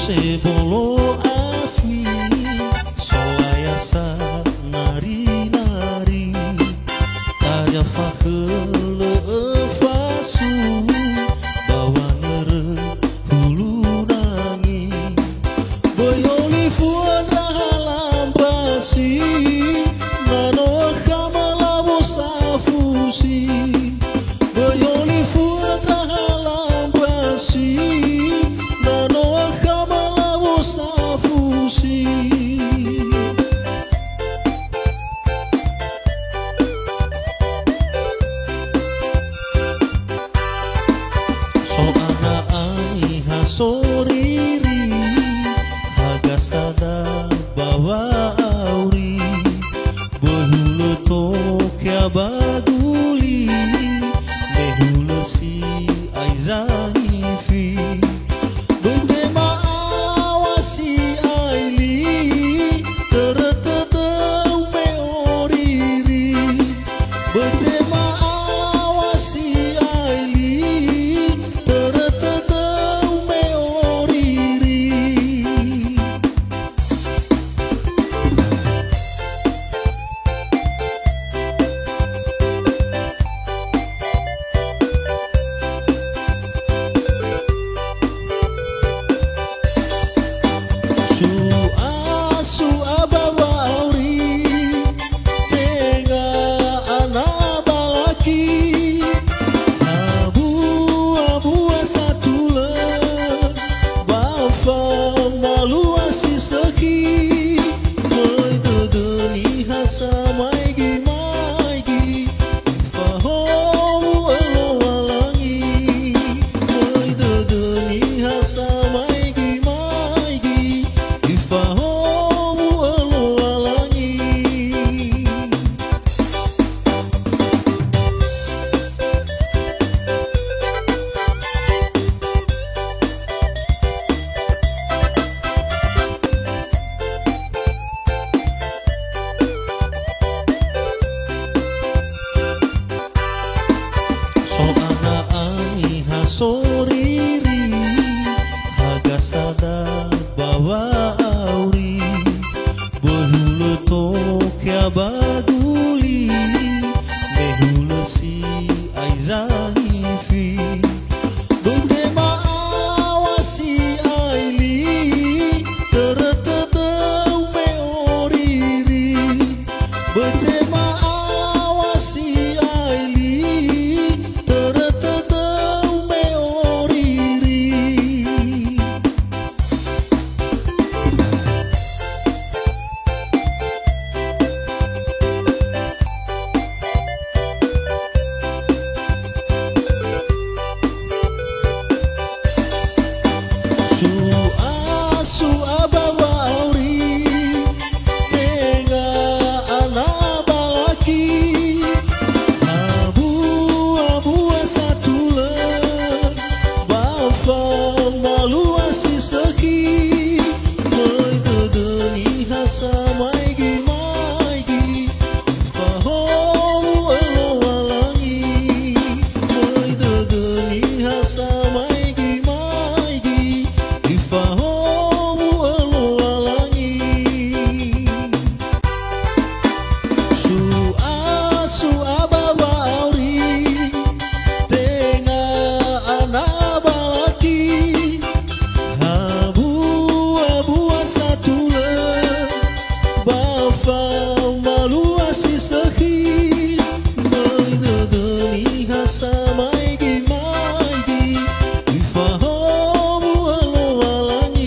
Sebolo afi soayasa nari-nari Kaya fakele fasu bawa nere hulu nangi Boyoli fuan rahalam basi Nano kamala bosafusi Boyoli fuan rahalam basi Nano kamala bosafusi Soriri hagasada bawa auri Behulu tokya baguli Mehulu si aizanifi Bentema awasi aili Tereteteu meoriri Bentema awasi aili Tereteteu meoriri Su abawauri tenga anabalaki abu satula bafa malu asisaki Moi dodoni hasa maigi maigi fahomu elo walangi Moi dodoni hasa maigi maigi fahomu elo walangi Soana ani hasoriri hagasada bawa auri Behulu tokya baguli Mehulu si aizanifi Bentema awasi aili Tereteteu meoriri Bentema awasi aili Tereteteu meoriri Su abawauri tenga anabalaki abu satula bafa malu asisaki Moi dodoni hasa maigi maigi fahomu elo walangi Moi dodoni hasa maigi maigi fahomu elo walangi Su abawauri tenga anabalaki abu satula bafa malu asisaki Moi dodoni hasa maigi maigi fahomu elo walangi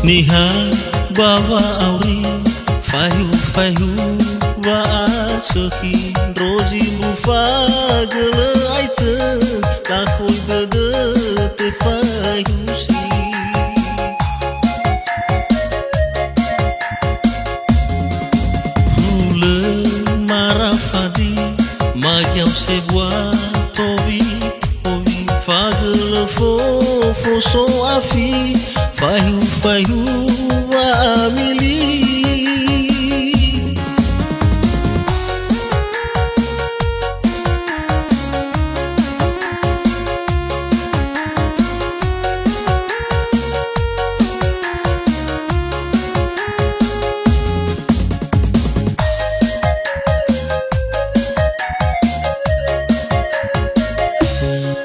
Niha bawa auri fayu wa asaki roji mufa gele aite takoi gede te fayu si hule marafadi magyau sebuah tobi fagele fo so afi fayu wa amili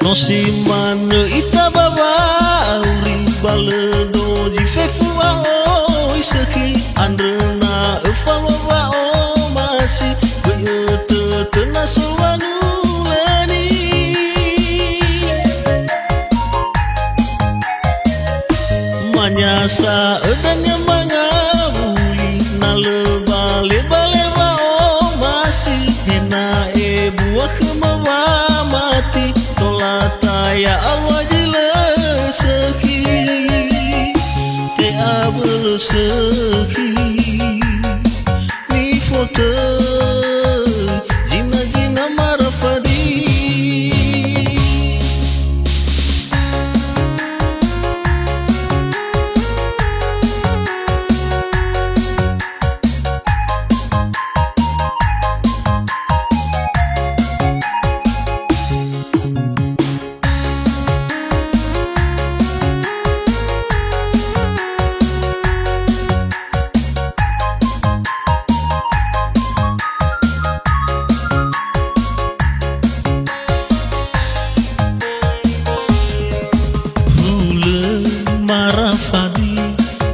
no si mane ita baba uri baledo ji fefu o isaki andrena efalo wa o masi bete tena sowanu leni manyasa edanya mangabuli na lebale wa o masi hena e buah kemawa mati ya Allah jila seki te abel seki ni foto jina marafadi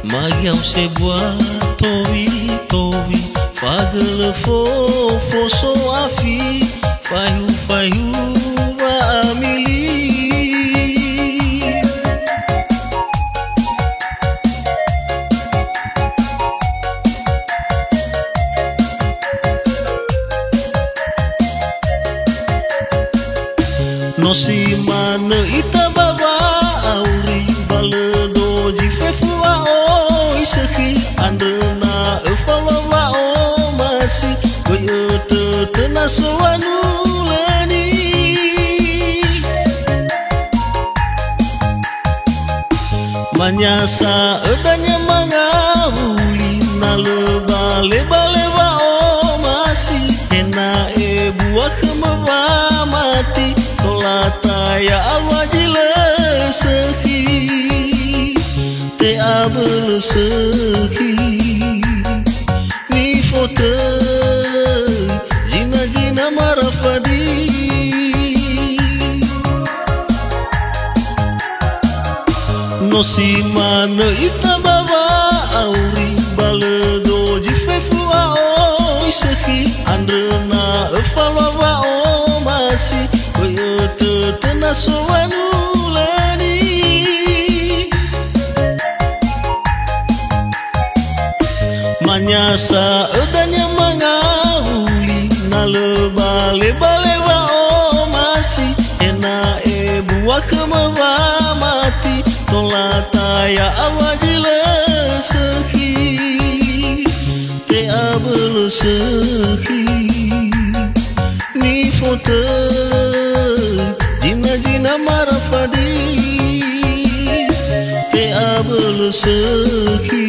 Magyau sebuah tobi fagele fo so afi fayu wa amili no si mane ita baba auri baledo ji fefu isaki andrena efalo wa o masi goyote tena sowanu leni manyasa edanya mangahuli na lebale wa o masi hena e buah kemawa mati tolata ya Allah jile seki te abel seki ni foto jina marafadi no si mane ita baba auri baledo ji fefu o isaki andrena efalo wa o masi goyote tena sowanu leni manyasa edanya mangahuli na lebale wa o masi ena e buah kemawa mati tolata ya Allah jile seki te abel seki ni foto jina marafadi te abel seki